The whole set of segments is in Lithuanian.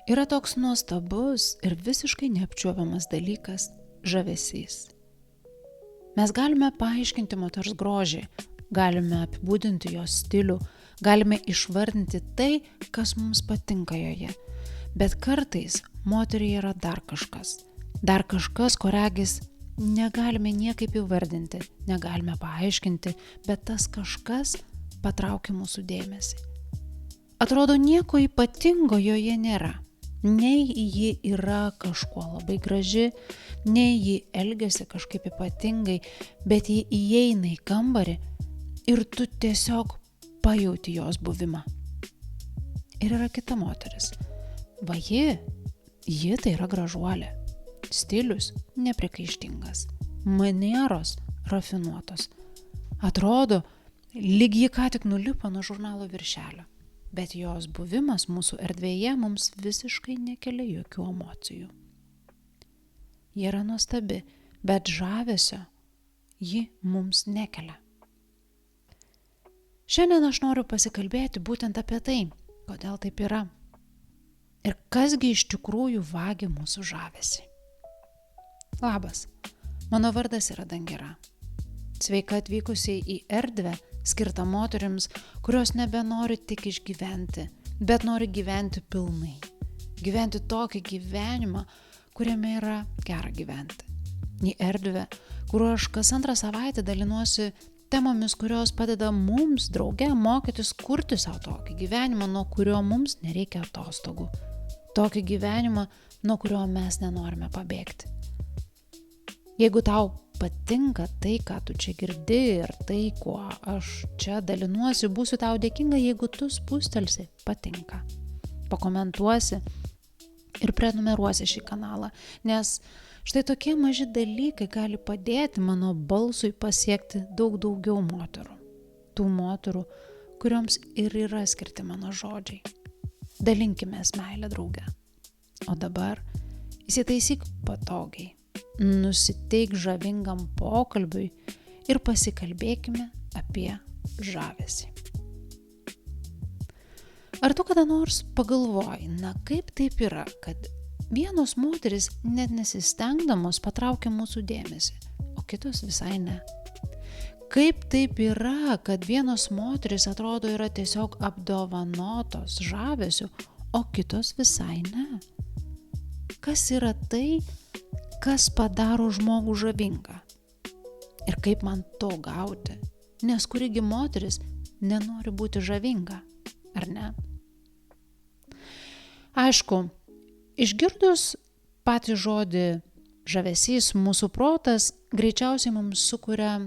Yra toks nuostabus ir visiškai neapčiuopiamas dalykas – žavesys. Mes galime paaiškinti moters grožį, galime apibūdinti jos stilių, galime išvardinti tai, kas mums patinka joje. Bet kartais moteriai yra dar kažkas, ko regis negalime niekaip įvardinti, negalime paaiškinti, bet tas kažkas patraukia mūsų dėmesį. Atrodo, nieko ypatingo joje nėra. Nei ji yra kažkuo labai graži, nei ji elgiasi kažkaip ypatingai, bet ji įeina į kambarį ir tu tiesiog pajauti jos buvimą. Ir yra kita moteris. Va ji tai yra gražuolė. Stilius neprikaištingas. Manieros rafinuotos. Atrodo, lyg ji ką tik nulipo nuo žurnalo viršelio. Bet jos buvimas mūsų erdvėje mums visiškai nekelia jokių emocijų. Ji yra nuostabi, bet žavesio ji mums nekelia. Šiandien aš noriu pasikalbėti būtent apie tai, kodėl taip yra. Ir kasgi iš tikrųjų vagia mūsų žavesį. Labas, mano vardas yra Dangira. Sveika atvykusiai į erdvę, skirtą moterims, kurios nebenori tik išgyventi, bet nori gyventi pilnai. Gyventi tokį gyvenimą, kuriame yra gera gyventi. Į erdvę, kur aš kas antrą savaitę dalinuosi temomis, kurios padeda mums drauge mokytis kurti savo tokį gyvenimą, nuo kurio mums nereikia atostogų. Tokį gyvenimą, nuo kurio mes nenorime pabėgti. Jeigu tau patinka tai, ką tu čia girdi ir tai, kuo aš čia dalinuosi, būsiu tau dėkinga, jeigu tu spustelsi patinka, pakomentuosi ir prenumeruosi šį kanalą, nes štai tokie maži dalykai gali padėti mano balsui pasiekti daug daugiau moterų. Tų moterų, kurioms ir yra skirti mano žodžiai. Dalinkimės meilę drauge. O dabar įsitaisyk patogiai. Nusiteik žavingam pokalbiui ir pasikalbėkime apie žavesį. Ar tu kada nors pagalvoji, kaip taip yra, kad vienos moteris net nesistengdamos patraukia mūsų dėmesį, o kitos visai ne? Kaip taip yra, kad vienos moteris atrodo yra tiesiog apdovanotos žavesiu, o kitos visai ne? Kas yra tai, kas padaro žmogų žavingą? Ir kaip man to gauti? Nes kurigi moteris nenori būti žavinga, ar ne? Aišku, išgirdus patį žodį žavesys, mūsų protas greičiausiai mums sukuria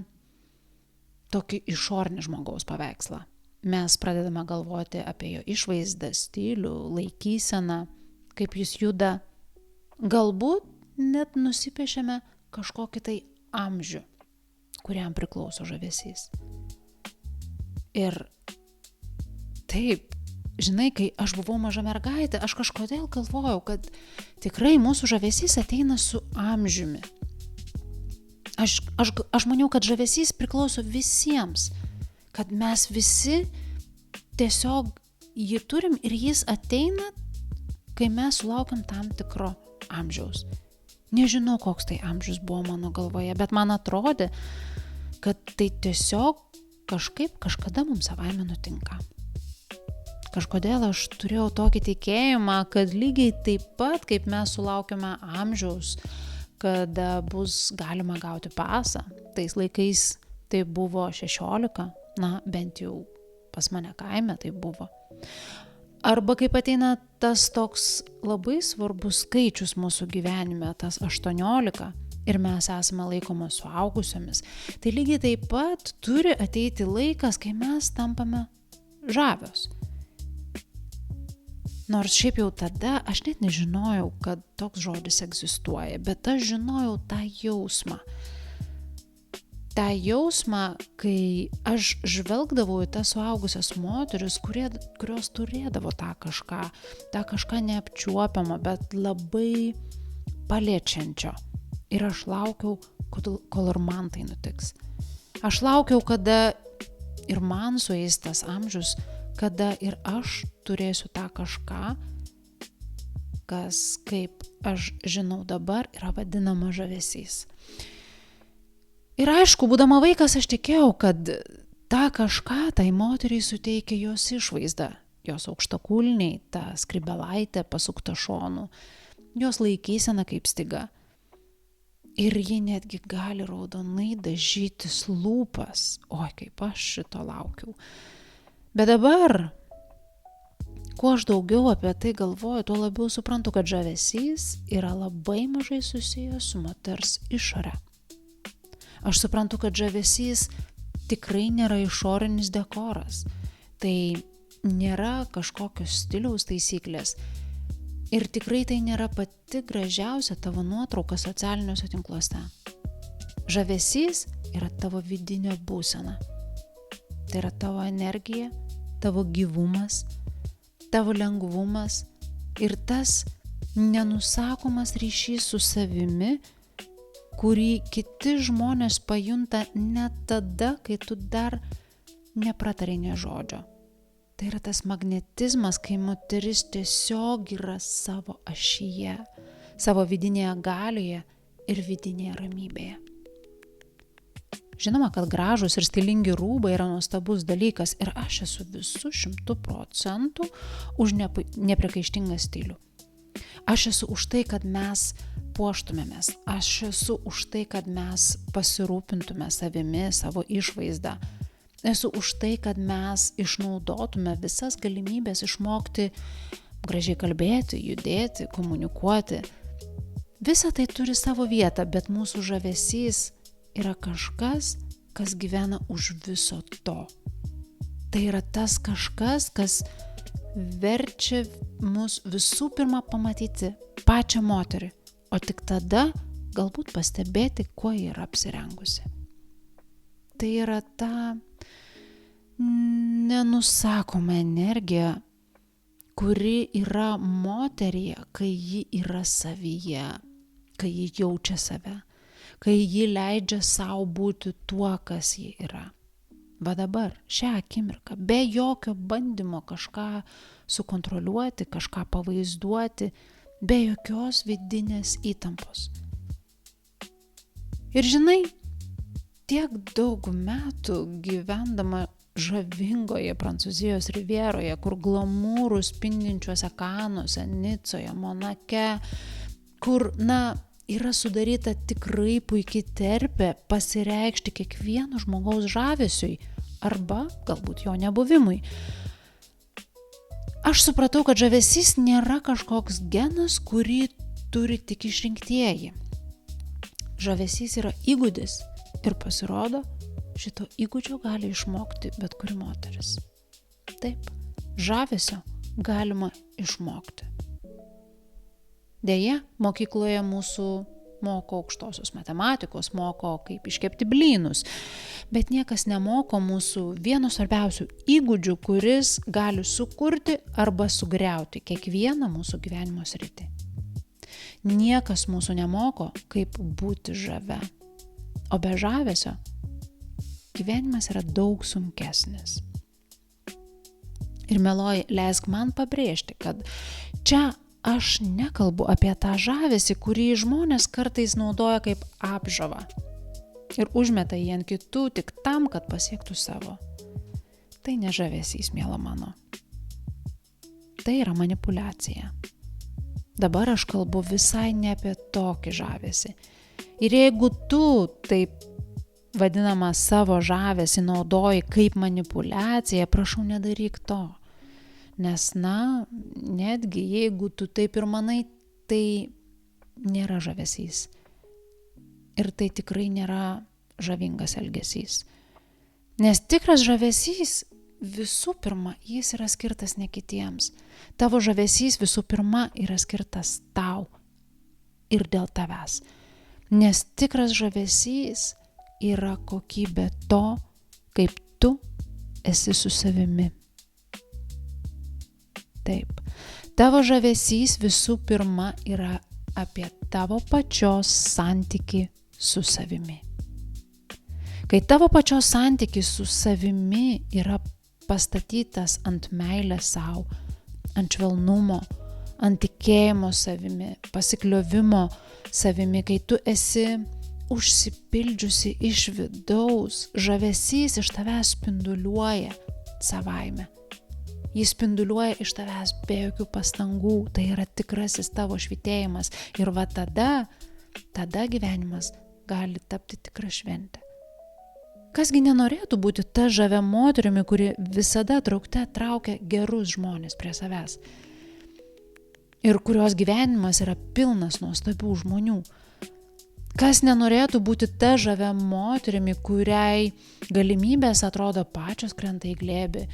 tokį išorinį žmogaus paveikslą. Mes pradedame galvoti apie jo išvaizdą, stilių, laikyseną, kaip jis juda. Galbūt net nusipiešiame kažkokį tai amžių, kuriam priklauso žavesys. Ir taip, žinai, kai aš buvau maža mergaitė, aš kažkodėl galvojau, kad tikrai mūsų žavesys ateina su amžiumi. Aš maniau, kad žavesys priklauso visiems, kad mes visi tiesiog jį turim ir jis ateina, kai mes sulaukiam tam tikro amžiaus. Nežinau, koks tai amžius buvo mano galvoje, bet man atrodė, kad tai tiesiog kažkada mums savaime nutinka. Kažkodėl aš turėjau tokį tikėjimą, kad lygiai taip pat, kaip mes sulaukime amžiaus, kada bus galima gauti pasą. Tais laikais tai buvo 16, bent jau pas mane kaime tai buvo. Arba kaip ateina tas toks labai svarbus skaičius mūsų gyvenime, tas 18, ir mes esame laikomos suaugusiomis, tai lygiai taip pat turi ateiti laikas, kai mes tampame žavios. Nors šiaip jau tada aš net nežinojau, kad toks žodis egzistuoja, bet aš žinojau tą jausmą. tą jausmą, kai aš žvelgdavau į tas suaugusias moteris, kurios turėdavo tą kažką neapčiuopiamą, bet labai paliečiančio. Ir aš laukiau, kol ir man tai nutiks. Aš laukiau, kada ir man sueis tas amžius, kada ir aš turėsiu tą kažką, kas, kaip aš žinau dabar, yra vadinama žavesys. Ir aišku, būdama vaikas, aš tikėjau, kad tą kažką tai moteriai suteikia jos išvaizda, jos aukštakulniai, ta skrybelaitė pasukta šonu, jos laikysena kaip styga. Ir ji netgi gali raudonai dažytis lūpas. Oi, kaip aš šito laukiau. Bet dabar, kuo aš daugiau apie tai galvoju, tuo labiau suprantu, kad žavesys yra labai mažai susijęs su moters išore. Aš suprantu, kad žavesys tikrai nėra išorinis dekoras. Tai nėra kažkokios stiliaus taisyklės. Ir tikrai tai nėra pati gražiausia tavo nuotrauka socialiniuose tinkluose. Žavesys yra tavo vidinė būsena. Tai yra tavo energija, tavo gyvumas, tavo lengvumas ir tas nenusakomas ryšys su savimi, kurį kiti žmonės pajunta net tada, kai tu dar nepratarai nė žodžio. Tai yra tas magnetizmas, kai moteris tiesiog yra savo ašyje, savo vidinėje galioje ir vidinėje ramybėje. Žinoma, kad gražus ir stilingi rūbai yra nuostabus dalykas ir aš esu visų 100% už nepriekaištingą stilių. Aš esu už tai, kad mes puoštumėmės. Aš esu už tai, kad mes pasirūpintume savimi, savo išvaizdą. Esu už tai, kad mes išnaudotume visas galimybės išmokti gražiai kalbėti, judėti, komunikuoti. Visa tai turi savo vietą, bet mūsų žavesys yra kažkas, kas gyvena už viso to. Tai yra tas kažkas, kas verčia mus visų pirma pamatyti pačią moterį, o tik tada galbūt pastebėti, kuo ji yra apsirengusi. Tai yra ta nenusakoma energija, kuri yra moteryje, kai ji yra savyje, kai ji jaučia save, kai ji leidžia savo būti tuo, kas ji yra. Va dabar, šią akimirką, be jokio bandymo kažką sukontroliuoti, kažką pavaizduoti, be jokios vidinės įtampos. Ir žinai, tiek daug metų gyvendama žavingoje Prancūzijos rivieroje, kur glamūrų spindinčiuose Kanuose, Nicoje, Monake, kur, yra sudaryta tikrai puikiai terpė pasireikšti kiekvieno žmogaus žavesiui arba galbūt jo nebuvimui. Aš supratau, kad žavesys nėra kažkoks genas, kurį turi tik išrinktieji. Žavesys yra įgūdis ir pasirodo, šito įgūdžio gali išmokti bet kuri moteris. Taip, žavesio galima išmokti. Deja, mokykloje mūsų moko aukštosios matematikos, moko kaip iškepti blynus, bet niekas nemoko mūsų vieno svarbiausių įgūdžių, kuris gali sukurti arba sugriauti kiekvieną mūsų gyvenimo sritį. Niekas mūsų nemoko, kaip būti žavia. O be žavesio gyvenimas yra daug sunkesnis. Ir mieloji, leisk man pabrėžti, kad čia aš nekalbu apie tą žavesį, kurį žmonės kartais naudoja kaip apžavą ir užmeta jį ant kitų tik tam, kad pasiektų savo. Tai ne žavesys, miela mano. Tai yra manipuliacija. Dabar aš kalbu visai ne apie tokį žavesį. Ir jeigu tu taip vadinamą savo žavesį naudoji kaip manipuliaciją, prašau, nedaryk to. Nes, netgi jeigu tu taip ir manai, tai nėra žavesys. Ir tai tikrai nėra žavingas elgesys. Nes tikras žavesys visų pirma, jis yra skirtas ne kitiems. Tavo žavesys visų pirma yra skirtas tau ir dėl tavęs. Nes tikras žavesys yra kokybė to, kaip tu esi su savimi. Taip, tavo žavesys visų pirma yra apie tavo pačios santykį su savimi. Kai tavo pačios santykis su savimi yra pastatytas ant meilės sau, ant švelnumo, ant tikėjimo savimi, pasikliovimo savimi, kai tu esi užsipildžiusi iš vidaus, žavesys iš tavęs spinduliuoja savaime. Jis spinduliuoja iš tavęs be jokių pastangų, tai yra tikrasis tavo švytėjimas. Ir va tada gyvenimas gali tapti tikra šventė. Kasgi nenorėtų būti ta žavia moterimi, kuri visada traukte traukia gerus žmonės prie savęs. Ir kurios gyvenimas yra pilnas nuostabių žmonių. Kas nenorėtų būti ta žavia moterimi, kuriai galimybės atrodo pačios krenta į glėbį,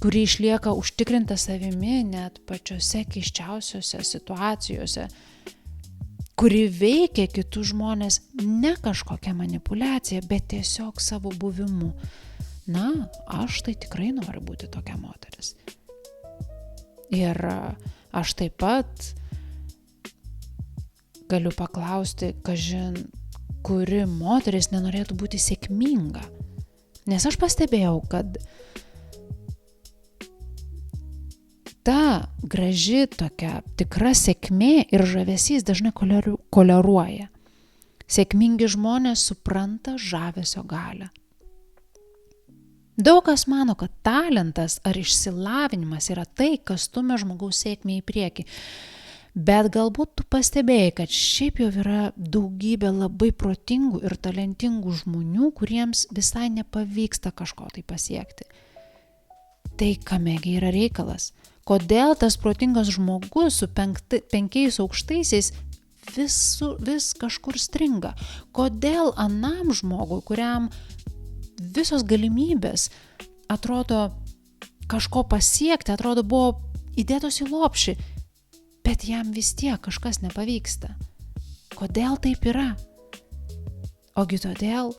kuri išlieka užtikrinta savimi net pačiose keisčiausiose situacijose, kuri veikia kitus žmonės ne kažkokia manipulacija, bet tiesiog savo buvimu. Na, aš tai tikrai noriu būti tokia moteris. Ir aš taip pat galiu paklausti, kažin, kuri moteris nenorėtų būti sėkminga. Nes aš pastebėjau, kad ta graži tokia tikra sėkmė ir žavesys dažnai koleruoja. Sėkmingi žmonės supranta žavesio galią. Daug kas mano, kad talentas ar išsilavinimas yra tai, kas stumia žmogaus sėkmę į priekį. Bet galbūt tu pastebėjai, kad šiaip jau yra daugybė labai protingų ir talentingų žmonių, kuriems visai nepavyksta kažko tai pasiekti. Tai kamegi yra reikalas? Kodėl tas protingas žmogus su 5 aukštaisiais vis kažkur stringa? Kodėl anam žmogui, kuriam visos galimybės atrodo kažko pasiekti, atrodo buvo įdėtos į lopšį, bet jam vis tiek kažkas nepavyksta? Kodėl taip yra? Ogi todėl,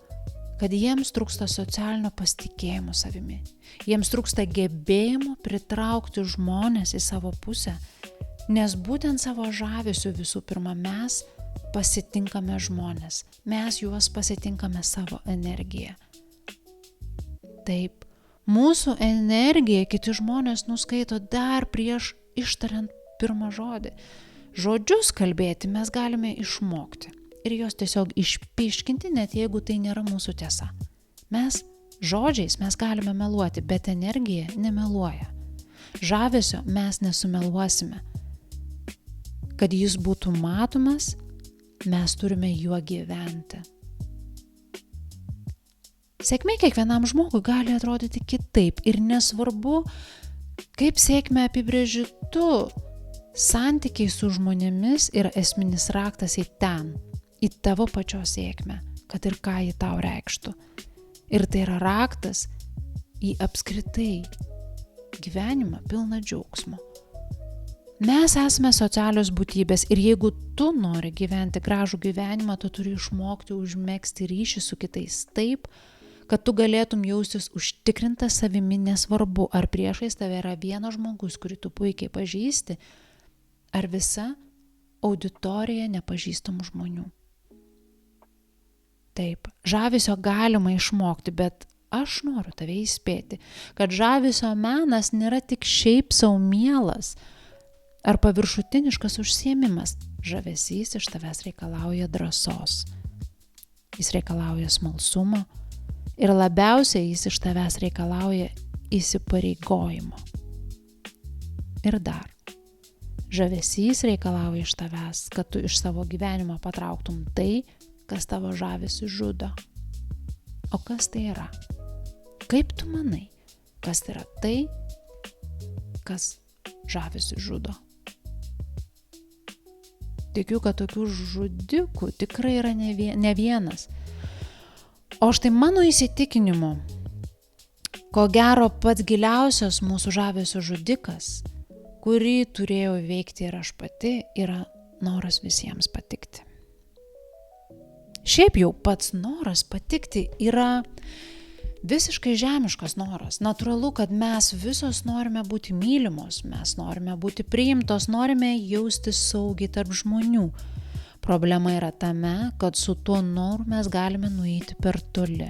kad jiems trūksta socialinio pasitikėjimo savimi. Jiems trūksta gebėjimo pritraukti žmonės į savo pusę, nes būtent savo žavesiu visų pirma mes pasitinkame žmonės, mes juos pasitinkame savo energiją. Taip, mūsų energiją kiti žmonės nuskaito dar prieš ištariant pirmą žodį. Žodžius kalbėti mes galime išmokti ir juos tiesiog išpiškinti, net jeigu tai nėra mūsų tiesa. Žodžiais mes galime meluoti, bet energija nemeluoja. Žavesio mes nesumeluosime. Kad jis būtų matomas, mes turime juo gyventi. Sėkmė kiekvienam žmogui gali atrodyti kitaip ir nesvarbu, kaip sėkmę apibrėži tu. Santykiai su žmonėmis yra esminis raktas į ten, į tavo pačios sėkmę, kad ir ką ji tau reikštų. Ir tai yra raktas į apskritai gyvenimą pilną džiaugsmo. Mes esame socialios būtybės ir jeigu tu nori gyventi gražų gyvenimą, tu turi išmokti užmegzti ryšį su kitais taip, kad tu galėtum jaustis užtikrintas savimi, nesvarbu, ar priešais tave yra vienas žmogus, kurį tu puikiai pažįsti, ar visa auditorija nepažįstamų žmonių. Taip, žavesio galima išmokti, bet aš noriu tave įspėti, kad žavesio menas nėra tik šiaip sau mielas ar paviršutiniškas užsiėmimas. Žavesys iš tavęs reikalauja drąsos. Jis reikalauja smalsumo ir labiausiai jis iš tavęs reikalauja įsipareigojimo. Ir dar. Žavesys reikalauja iš tavęs, kad tu iš savo gyvenimo patrauktum tai, kas tavo žavesį žudo. O kas tai yra? Kaip tu manai, kas yra tai, kas žavesį žudo? Tikiu, kad tokių žudikų tikrai yra ne vienas. O štai mano įsitikinimu, ko gero pats giliausias mūsų žavesio žudikas, kurį turėjau veikti ir aš pati, yra noras visiems patikti. Šiaip jau pats noras patikti yra visiškai žemiškas noras. Natūralu, kad mes visos norime būti mylimos, mes norime būti priimtos, norime jaustis saugiai tarp žmonių. Problema yra tame, kad su tuo noru mes galime nueiti per toli.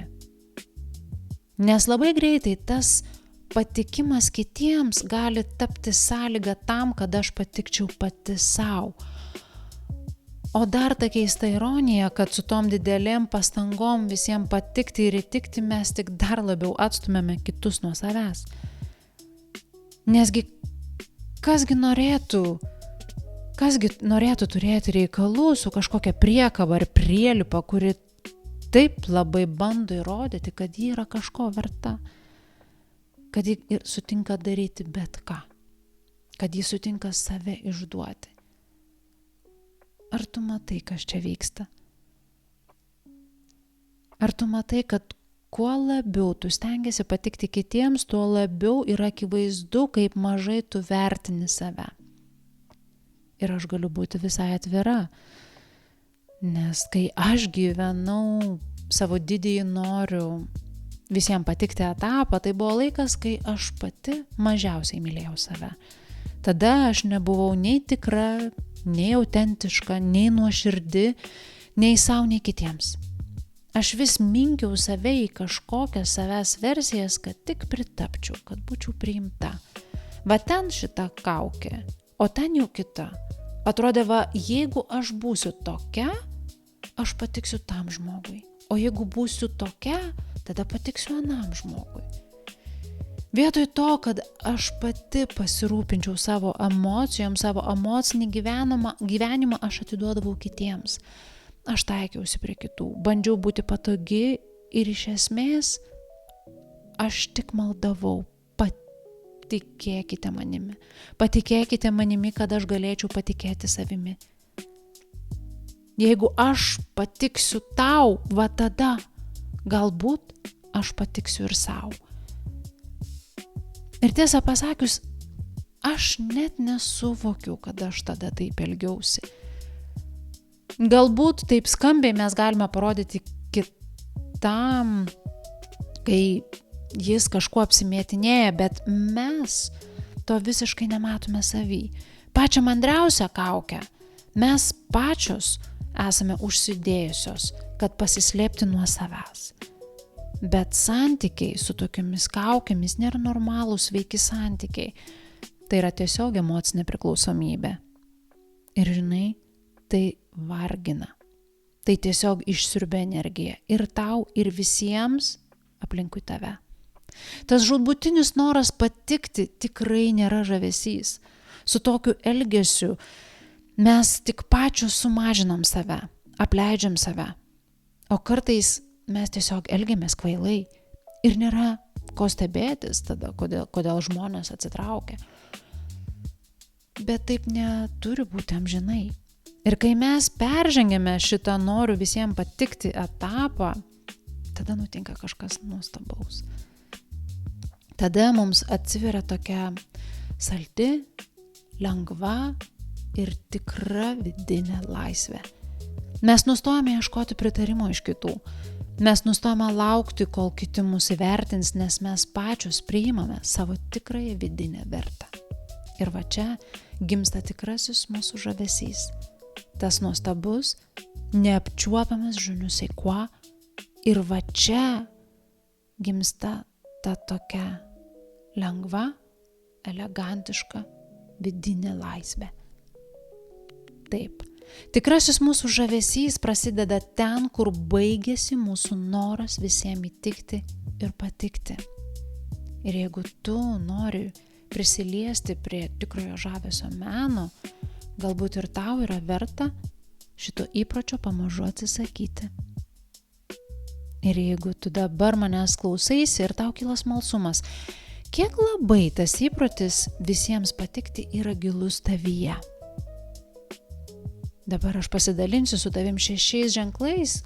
Nes labai greitai tas patikimas kitiems gali tapti sąlyga tam, kad aš patikčiau pati savo. O dar ta keista ironija, kad su tom didelėm pastangom visiems patikti ir įtikti mes tik dar labiau atstumėme kitus nuo savęs. Nesgi kasgi norėtų turėti reikalų su kažkokia priekaba ar prielipa, kuri taip labai bando įrodyti, kad ji yra kažko verta, kad ji sutinka daryti bet ką, kad ji sutinka save išduoti. Ar tu matai, kas čia vyksta? Ar tu matai, kad kuo labiau tu stengiasi patikti kitiems, tuo labiau yra akivaizdu, kaip mažai tu vertini save. Ir aš galiu būti visai atvira, nes kai aš gyvenau savo didįjį noriu visiems patikti etapą, tai buvo laikas, kai aš pati mažiausiai mylėjau save. Tada aš nebuvau nei tikra, nei autentiška, nei nuoširdi, nei savo, nei kitiems. Aš vis minkiau save į kažkokias savęs versijas, kad tik pritapčiau, kad būčiau priimta. Va ten šita kaukė, o ten jau kita. Atrodė, va, jeigu aš būsiu tokia, aš patiksiu tam žmogui. O jeigu būsiu tokia, tada patiksiu anam žmogui. Vietoj to, kad aš pati pasirūpinčiau savo emocijom, savo emocinį gyvenimą aš atiduodavau kitiems. Aš taikiausi prie kitų, bandžiau būti patogi ir iš esmės aš tik maldavau, patikėkite manimi, kad aš galėčiau patikėti savimi. Jeigu aš patiksiu tau, va tada galbūt aš patiksiu ir savo. Ir tiesą pasakius, aš net nesuvokiu, kad aš tada taip elgiausi. Galbūt taip skambiai mes galime parodyti kitam, kai jis kažkuo apsimėtinėja, bet mes to visiškai nematome savy. Pačią mandriausią kaukę mes pačios esame užsidėjusios, kad pasislėpti nuo savęs. Bet santykiai su tokiamis kaukėmis nėra normalūs, sveiki santykiai. Tai yra tiesiog emocinė priklausomybė. Ir žinai, tai vargina. Tai tiesiog išsiurbia energiją ir tau, ir visiems aplinkui tave. Tas žūtbūtinis noras patikti tikrai nėra žavesys. Su tokiu elgesiu mes tik pačios sumažinam save, apleidžiam save. O kartais mes tiesiog elgiamės kvailai ir nėra ko stebėtis tada, kodėl žmonės atsitraukia. Bet taip neturi būti amžinai. Ir kai mes peržengėme šitą noriu visiems patikti etapą, tada nutinka kažkas nuostabaus. Tada mums atsiveria tokia saldi, lengva ir tikra vidinė laisvė. Mes nustojame ieškoti pritarimo iš kitų. Mes nustojame laukti, kol kiti mus įvertins, nes mes pačios priimame savo tikrąją vidinę vertę. Ir va čia gimsta tikrasis mūsų žavesys. Tas nuostabus, neapčiuopiamas je ne sais quoi. Ir va čia gimsta ta tokia lengva, elegantiška vidinė laisvė. Taip. Tikrasis mūsų žavesys prasideda ten, kur baigėsi mūsų noras visiems įtikti ir patikti. Ir jeigu tu nori prisiliesti prie tikrojo žavesio meno, galbūt ir tau yra verta šito įpročio pamažu atsisakyti. Ir jeigu tu dabar manęs klausaisi ir tau kyla smalsumas, kiek labai tas įprotis visiems patikti yra gilus tavyje. Dabar aš pasidalinsiu su tavim 6 ženklais,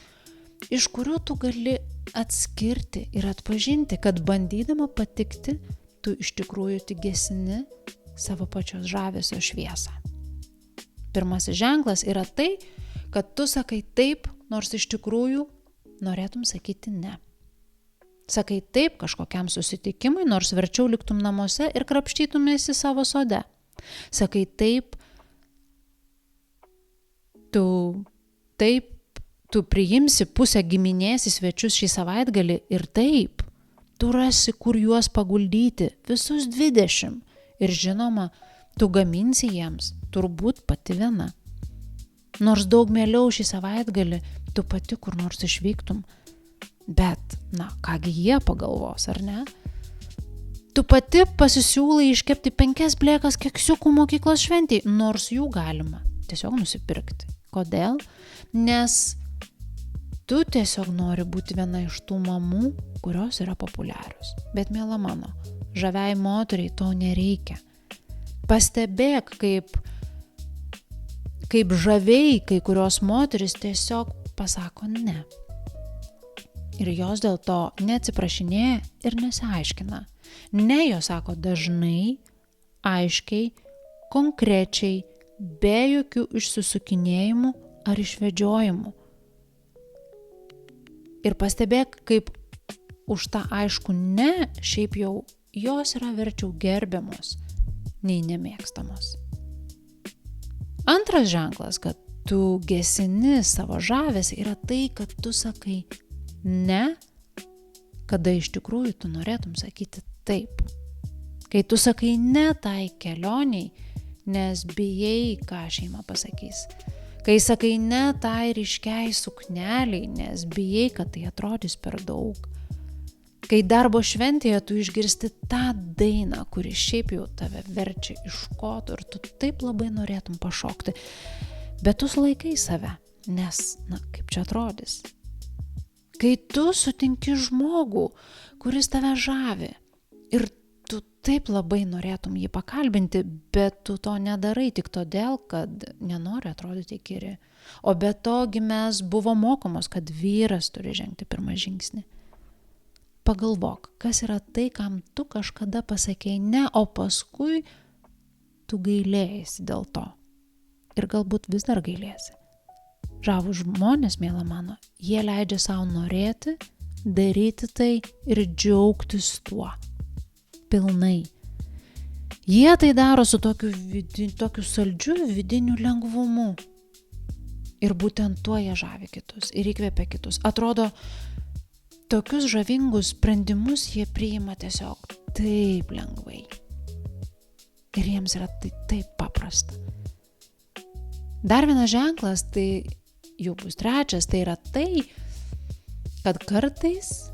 iš kurių tu gali atskirti ir atpažinti, kad bandydama patikti, tu iš tikrųjų tik gesini savo pačios žavesio šviesą. Pirmasis ženklas yra tai, kad tu sakai taip, nors iš tikrųjų norėtum sakyti ne. Sakai taip kažkokiam susitikimui, nors verčiau liktum namuose ir krapštytumėsi savo sode. Sakai taip, tu priimsi pusę giminės į svečius šį savaitgalį ir taip, Tu rasi, kur juos paguldyti, visus 20. Ir žinoma, tu gaminsi jiems, turbūt pati viena. Nors daug mieliau šį savaitgalį tu pati kur nors išvyktum. Bet, kągi jie pagalvos, ar ne? Tu pati pasisiūlai iškepti 5 plėkas keksiukų mokyklos šventei, nors jų galima tiesiog nusipirkti. Kodėl? Nes tu tiesiog nori būti viena iš tų mamų, kurios yra populiarios. Bet, miela mano, žaviai moteriai to nereikia. Pastebėk, kaip žaviai kai kurios moteris tiesiog pasako ne. Ir jos dėl to neatsiprašinėja ir nesiaiškina. Ne, jos sako dažnai, aiškiai, konkrečiai, be jokių išsisukinėjimų ar išvedžiojimų. Ir pastebėk, kaip už tą aišku ne, šiaip jau jos yra verčiau gerbiamos, nei nemėgstamos. Antras ženklas, kad tu gesini savo žavesį, yra tai, kad tu sakai ne, kada iš tikrųjų tu norėtum sakyti taip. Kai tu sakai ne tai kelioniai, nes bijai, ką šeima pasakys. Kai sakai ne tai ryškiai sukneliai, nes bijai, kad tai atrodys per daug. Kai darbo šventėje tu išgirsti tą dainą, kuri šiaip jau tave verčia iš koto ir tu taip labai norėtum pašokti, bet tu sulaikai save, nes, kaip čia atrodys. Kai tu sutinki žmogų, kuris tave žavi ir tu taip labai norėtum jį pakalbinti, bet tu to nedarai tik todėl, kad nenori atrodyti įkyri. O be togi mes buvo mokomos, kad vyras turi žengti pirmą žingsnį. Pagalvok, kas yra tai, kam tu kažkada pasakei ne, o paskui tu gailėjasi dėl to. Ir galbūt vis dar gailėsi. Žavūs žmonės, miela mano, jie leidžia savo norėti, daryti tai ir džiaugtis tuo. Pilnai. Jie tai daro su tokiu saldžiu vidiniu lengvumu. Ir būtent tuo jie žavi kitus ir įkvepia kitus. Atrodo, tokius žavingus sprendimus jie priima tiesiog taip lengvai. Ir jiems yra tai taip paprasta. Dar vienas ženklas, tai jau bus trečias, tai yra tai, kad kartais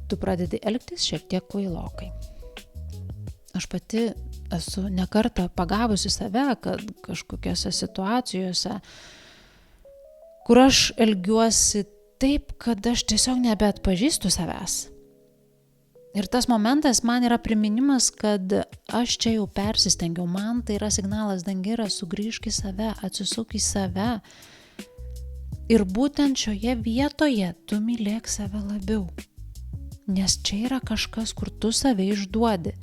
tu pradedi elgtis šiek tiek kvailokai. Aš pati esu nekartą pagavusi save, kad kažkokiose situacijose, kur aš elgiuosi taip, kad aš tiesiog nebeatpažįstu savęs. Ir tas momentas man yra priminimas, kad aš čia jau persistengiau, man tai yra signalas, dangira, sugrįžk į save, atsisuk į save. Ir būtent šioje vietoje tu mylėk save labiau. Nes čia yra kažkas, kur tu save išduodi.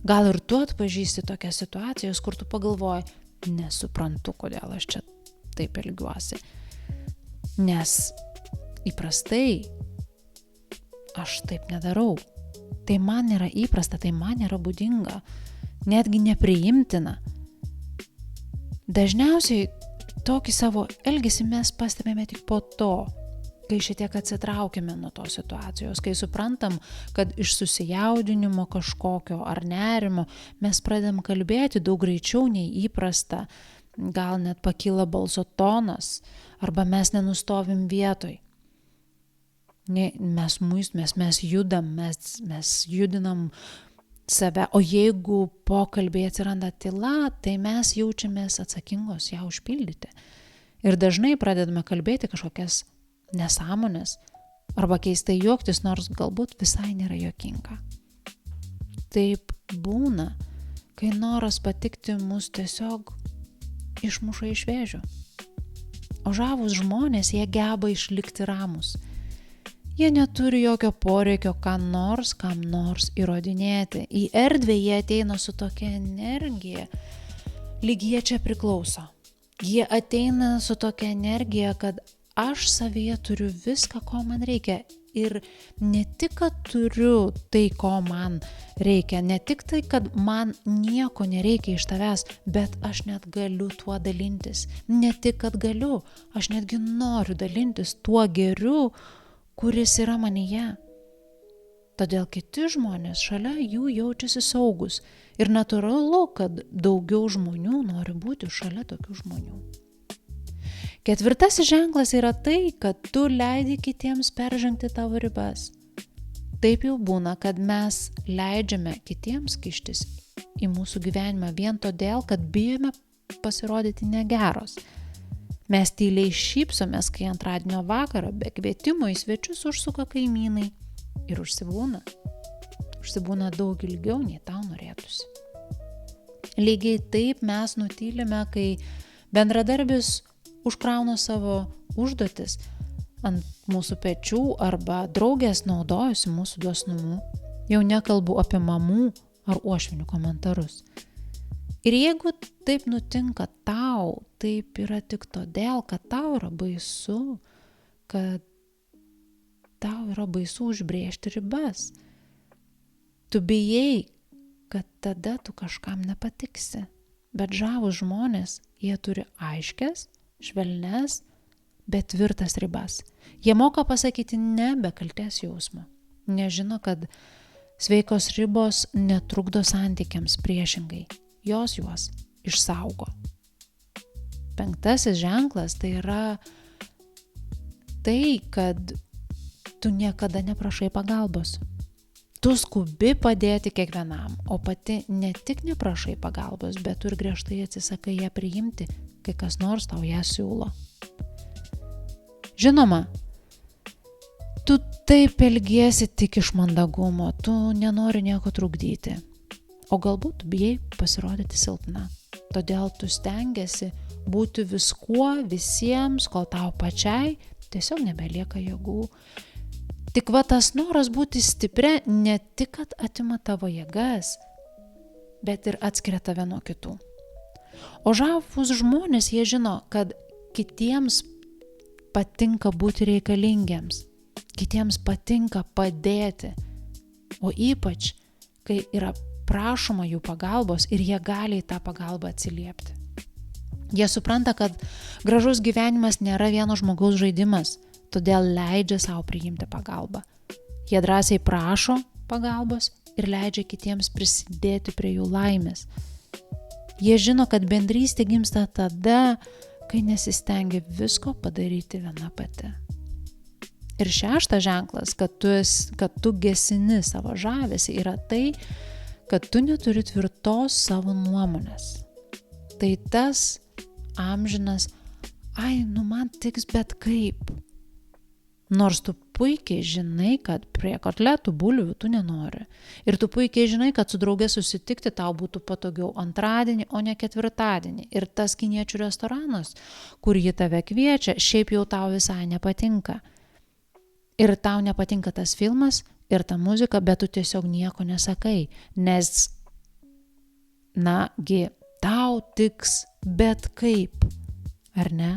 Gal ir tu atpažįsti tokias situacijas, kur tu pagalvoji, nesuprantu, kodėl aš čia taip elgiuosi. Nes įprastai aš taip nedarau. Tai man yra įprasta, tai man yra būdinga, netgi nepriimtina. Dažniausiai tokį savo elgesį mes pastebime tik po to, kai šitiek atsitraukime nuo tos situacijos, kai suprantam, kad iš susijaudinimo kažkokio ar nerimo mes pradedam kalbėti daug greičiau nei įprasta, gal net pakyla balso tonas, arba mes nenustovim vietoj. Mes judam, mes judinam save, o jeigu pokalbėje atsiranda tyla, tai mes jaučiamės atsakingos ją užpildyti. Ir dažnai pradedame kalbėti kažkokias nesąmonės arba keistai juoktis, nors galbūt visai nėra juokinga. Taip būna, kai noras patikti mus tiesiog išmuša iš vėžių. O žavūs žmonės, jie geba išlikti ramus. Jie neturi jokio poreikio kam nors įrodinėti. Į erdvę jie ateina su tokia energija, lyg jie čia priklauso. Jie ateina su tokia energija, kad aš savyje turiu viską, ko man reikia. Ir ne tik, kad turiu tai, ko man reikia, ne tik tai, kad man nieko nereikia iš tavęs, bet aš net galiu tuo dalintis. Ne tik, kad galiu, aš netgi noriu dalintis tuo geriu, kuris yra manyje. Todėl kiti žmonės šalia jų jaučiasi saugus ir natūralu, kad daugiau žmonių nori būti šalia tokių žmonių. Ketvirtasis ženklas yra tai, kad tu leidi kitiems peržengti tavo ribas. Taip jau būna, kad mes leidžiame kitiems kištis į mūsų gyvenimą vien todėl, kad bijome pasirodyti negeros. Mes tyliai šypsomės, kai antradienio vakarą be kvietimo į svečius užsuka kaimynai ir užsibūna. Užsibūna daug ilgiau, nei tau norėtųsi. Lygiai taip mes nutylime, kai bendradarbis užkrauna savo užduotis ant mūsų pečių arba draugės naudojasi mūsų dosnumu. Jau nekalbu apie mamų ar uošvinių komentarus. Ir jeigu taip nutinka tau, taip yra tik todėl, kad tau yra baisu, kad tau yra baisu užbrėžti ribas. Tu bijai, kad tada tu kažkam nepatiksi. Bet žavūs žmonės, jie turi aiškias, švelnes, bet tvirtas ribas. Jie moka pasakyti ne be kaltės jausmo. Nežino, kad sveikos ribos netrukdo santykiams, priešingai. Jos juos išsaugo. Penktasis ženklas tai yra tai, kad tu niekada neprašai pagalbos. Tu skubi padėti kiekvienam, o pati ne tik neprašai pagalbos, bet tu ir griežtai atsisakai ją priimti, kai kas nors tau ją siūlo. Žinoma, tu taip elgiesi tik iš mandagumo, tu nenori nieko trukdyti, o galbūt tu bijai pasirodyti silpna. Todėl tu stengiasi būti viskuo visiems, kol tau pačiai tiesiog nebelieka jėgų. Tik va tas noras būti stipria ne tik, kad atima tavo jėgas, bet ir atskiria tave nuo kitų. O žavūs žmonės, jie žino, kad kitiems patinka būti reikalingiems, kitiems patinka padėti, o ypač, kai yra prašoma jų pagalbos ir jie gali į tą pagalbą atsiliepti. Jie supranta, kad gražus gyvenimas nėra vieno žmogaus žaidimas, todėl leidžia savo priimti pagalbą. Jie drąsiai prašo pagalbos ir leidžia kitiems prisidėti prie jų laimės. Jie žino, kad bendrystė gimsta tada, kai nesistengia visko padaryti viena pati. Ir šeštas ženklas, kad tu gesini savo žavesį, yra tai, kad tu neturi tvirtos savo nuomonės. Tai tas amžinas, man tiks bet kaip. Nors tu puikiai žinai, kad prie kotletų bulvių tu nenori. Ir tu puikiai žinai, kad su drauge susitikti tau būtų patogiau antradienį, o ne ketvirtadienį. Ir tas kiniečių restoranas, kur ji tave kviečia, šiaip jau tau visai nepatinka. Ir tau nepatinka tas filmas ir ta muzika, bet tu tiesiog nieko nesakai. Nes, tau tiks bet kaip, ar ne?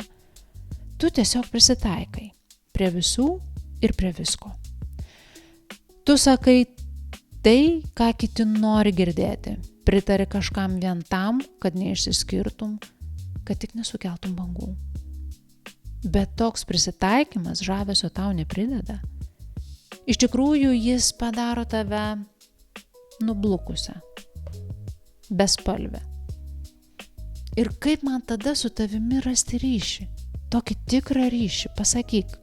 Tu tiesiog prisitaikai prie visų ir prie visko. Tu sakai tai, ką kiti nori girdėti. Pritari kažkam vien tam, kad neišsiskirtum, kad tik nesukeltum bangų. Bet toks prisitaikymas žavesio tau neprideda. Iš tikrųjų, jis padaro tave nublukusią, bespalvę. Ir kaip man tada su tavimi rasti ryšį? Tokį tikrą ryšį, pasakyk.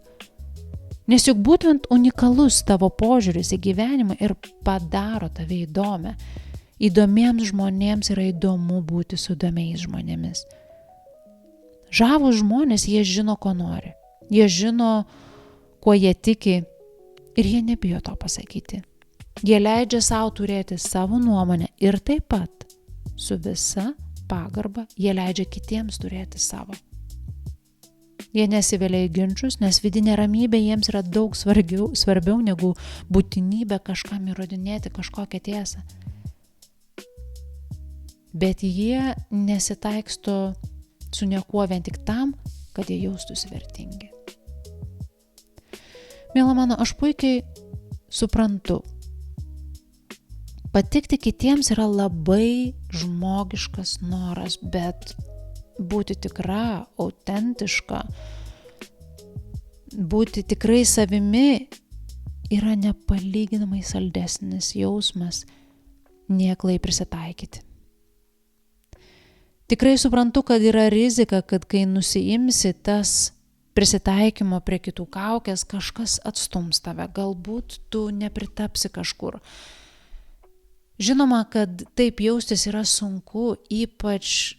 Nes juk būtent unikalus tavo požiūris į gyvenimą ir padaro tave įdomią. Įdomiems žmonėms yra įdomu būti su įdomiais žmonėmis. Žavūs žmonės, jie žino, ko nori. Jie žino, kuo jie tiki ir jie nebijo to pasakyti. Jie leidžia savo turėti savo nuomonę ir taip pat su visa pagarba jie leidžia kitiems turėti savo. Jie nesivelia į ginčus, nes vidinė ramybė jiems yra daug svarbiau negu būtinybė kažkam įrodinėti kažkokią tiesą. Bet jie nesitaiksto su niekuo vien tik tam, kad jie jaustųsi vertingi. Miela mano, aš puikiai suprantu. Patikti kitiems yra labai žmogiškas noras, bet būti tikra, autentiška, būti tikrai savimi yra nepalyginamai saldesnis jausmas nei aklai prisitaikyti. Tikrai suprantu, kad yra rizika, kad kai nusiimsi tas prisitaikymo prie kitų kaukės, kažkas atstums tave, galbūt tu nepritapsi kažkur. Žinoma, kad taip jaustis yra sunku, ypač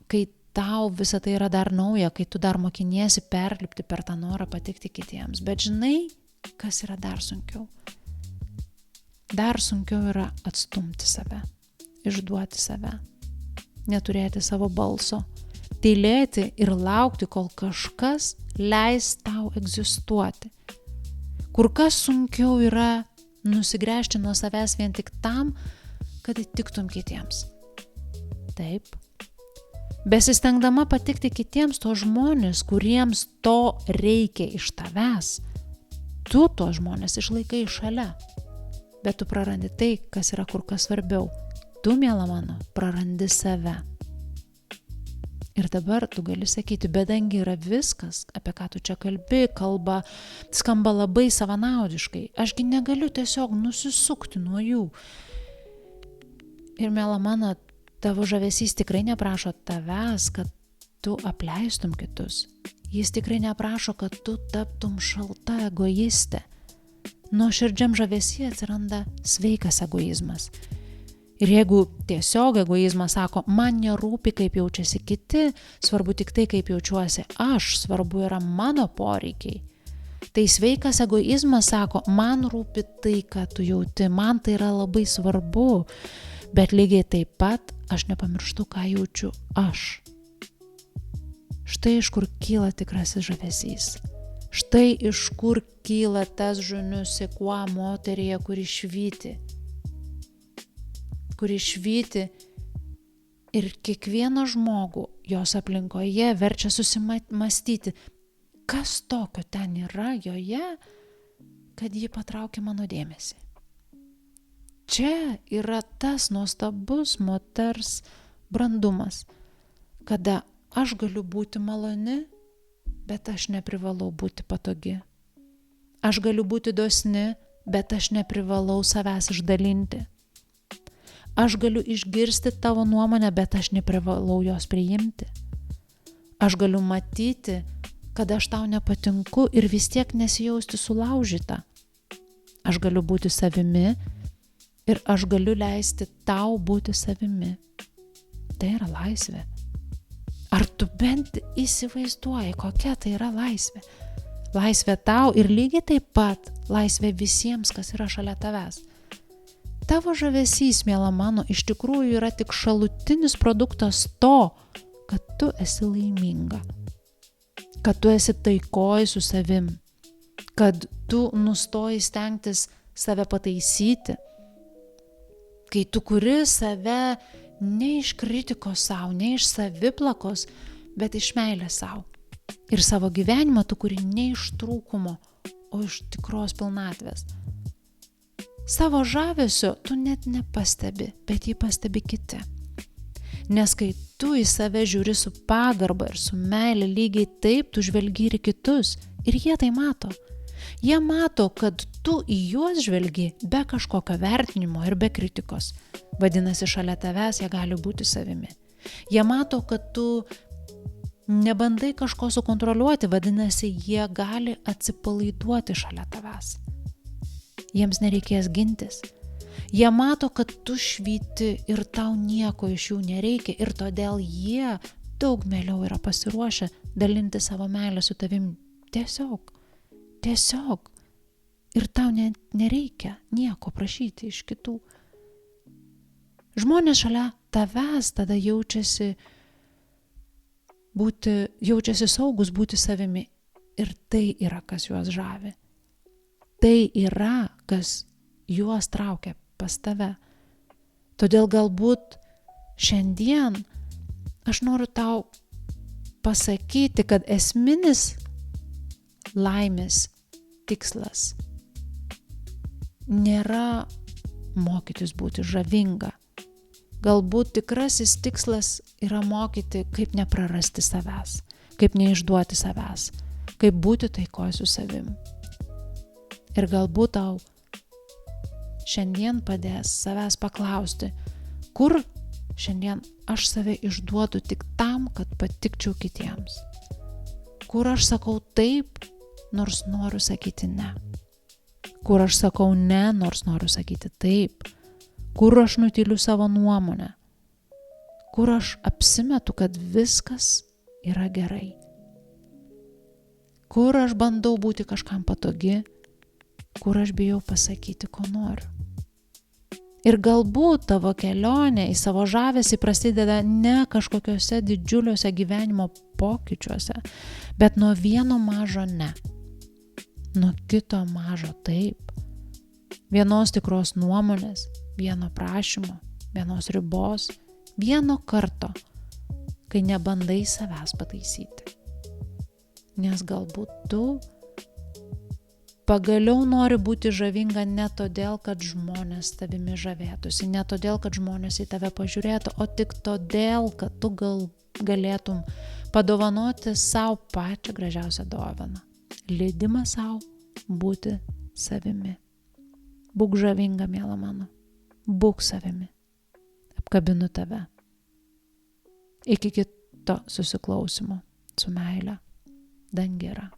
kai tau visa tai yra dar nauja, kai tu dar mokiniesi perlipti per tą norą patikti kitiems. Bet žinai, kas yra dar sunkiau? Dar sunkiau yra atstumti save, išduoti save, neturėti savo balso, tylėti ir laukti, kol kažkas leis tau egzistuoti. Kur kas sunkiau yra nusigręžti nuo savęs vien tik tam, kad įtiktum kitiems. Taip. Besistengdama patikti kitiems, to žmonės, kuriems to reikia iš tavęs, tu to žmonės išlaikai šalia. Bet tu prarandi tai, kas yra kur kas svarbiau. Tu, miela mano, prarandi save. Ir dabar tu gali sakyti, bedangi yra viskas, apie ką tu čia kalbi, kalba skamba labai savanaudiškai. Ašgi negaliu tiesiog nusisukti nuo jų. Ir, miela mano, tavo žavesys tikrai neprašo tavęs, kad tu apleistum kitus. Jis tikrai neprašo, kad tu taptum šalta egoistė. Nuoširdžiam žavesy atsiranda sveikas egoizmas. Ir jeigu tiesiog egoizmas sako, man nerūpi, kaip jaučiasi kiti, svarbu tik tai, kaip jaučiuosi aš, svarbu yra mano poreikiai. Tai sveikas egoizmas sako, man rūpi tai, ką tu jauti, man tai yra labai svarbu, bet lygiai taip pat aš nepamirštu, ką jaučiu aš. Štai iš kur kyla tikrasis žavesys. Štai iš kur kyla tas žunius, kuo moteryje, kuri švyti ir kiekvieną žmogų jos aplinkoje verčia susimastyti, kas tokio ten yra joje, kad ji patraukia mano dėmesį. Čia yra tas nuostabus moters brandumas, kada aš galiu būti maloni, bet aš neprivalau būti patogi. Aš galiu būti dosni, bet aš neprivalau savęs išdalinti. Aš galiu išgirsti tavo nuomonę, bet aš neprivalau jos priimti. Aš galiu matyti, kad aš tau nepatinku ir vis tiek nesijausti sulaužyta. Aš galiu būti savimi ir aš galiu leisti tau būti savimi. Tai yra laisvė. Ar tu bent įsivaizduoji, kokia tai yra laisvė? Laisvė tau ir lygiai taip pat laisvė visiems, kas yra šalia tavęs. Tavo žavesys, miela mano, iš tikrųjų yra tik šalutinis produktas to, kad tu esi laiminga, kad tu esi taikoj su savim, kad tu nustoji stengtis save pataisyti, kai tu kuri save ne iš kritikos savo, ne iš saviplakos, bet iš meilės savo. Ir savo gyvenimą tu kuri ne iš trūkumo, o iš tikros pilnatvės. Savo žavesio tu net nepastebi, bet jį pastebi kiti. Nes kai tu į save žiūri su pagarba ir su meile, lygiai taip tu žvelgi ir kitus. Ir jie tai mato. Jie mato, kad tu į juos žvelgi be kažkokio vertinimo ir be kritikos. Vadinasi, šalia tavęs jie gali būti savimi. Jie mato, kad tu nebandai kažko sukontroliuoti, vadinasi, jie gali atsipalaiduoti šalia tavęs. Jiems nereikės gintis. Jie mato, kad tu švyti ir tau nieko iš jų nereikia ir todėl jie daug mieliau yra pasiruošę dalinti savo meilę su tavim. Tiesiog. Ir tau nereikia nieko prašyti iš kitų. Žmonės šalia tavęs tada jaučiasi saugus būti savimi. Ir tai yra, kas juos žavi. Tai yra, kas juos traukia pas tave. Todėl galbūt šiandien aš noriu tau pasakyti, kad esminis laimės tikslas nėra mokytis būti žavinga. Galbūt tikrasis tikslas yra mokyti, kaip neprarasti savęs, kaip neišduoti savęs, kaip būti taikoj su savim. Ir galbūt tau šiandien padės savęs paklausti, kur šiandien aš save išduodu tik tam, kad patikčiau kitiems. Kur aš sakau taip, nors noriu sakyti ne. Kur aš sakau ne, nors noriu sakyti taip. Kur aš nutyliu savo nuomonę. Kur aš apsimetu, kad viskas yra gerai. Kur aš bandau būti kažkam patogi, kur aš bijau pasakyti, ko noriu. Ir galbūt tavo kelionė į savo žavesį prasideda ne kažkokiuose didžiuliuose gyvenimo pokyčiuose, bet nuo vieno mažo ne, nuo kito mažo taip, vienos tikros nuomonės, vieno prašymo, vienos ribos, vieno karto, kai nebandai savęs pataisyti. Nes galbūt tu pagaliau nori būti žavinga ne todėl, kad žmonės tavimi žavėtųsi, ne todėl, kad žmonės į tave pažiūrėtų, o tik todėl, kad tu galėtum padovanoti savo pačią gražiausią dovaną. Leidimą savo būti savimi. Būk žavinga, miela mano. Būk savimi. Apkabinu tave. Iki kito susiklausimo. Su meile. Dangira.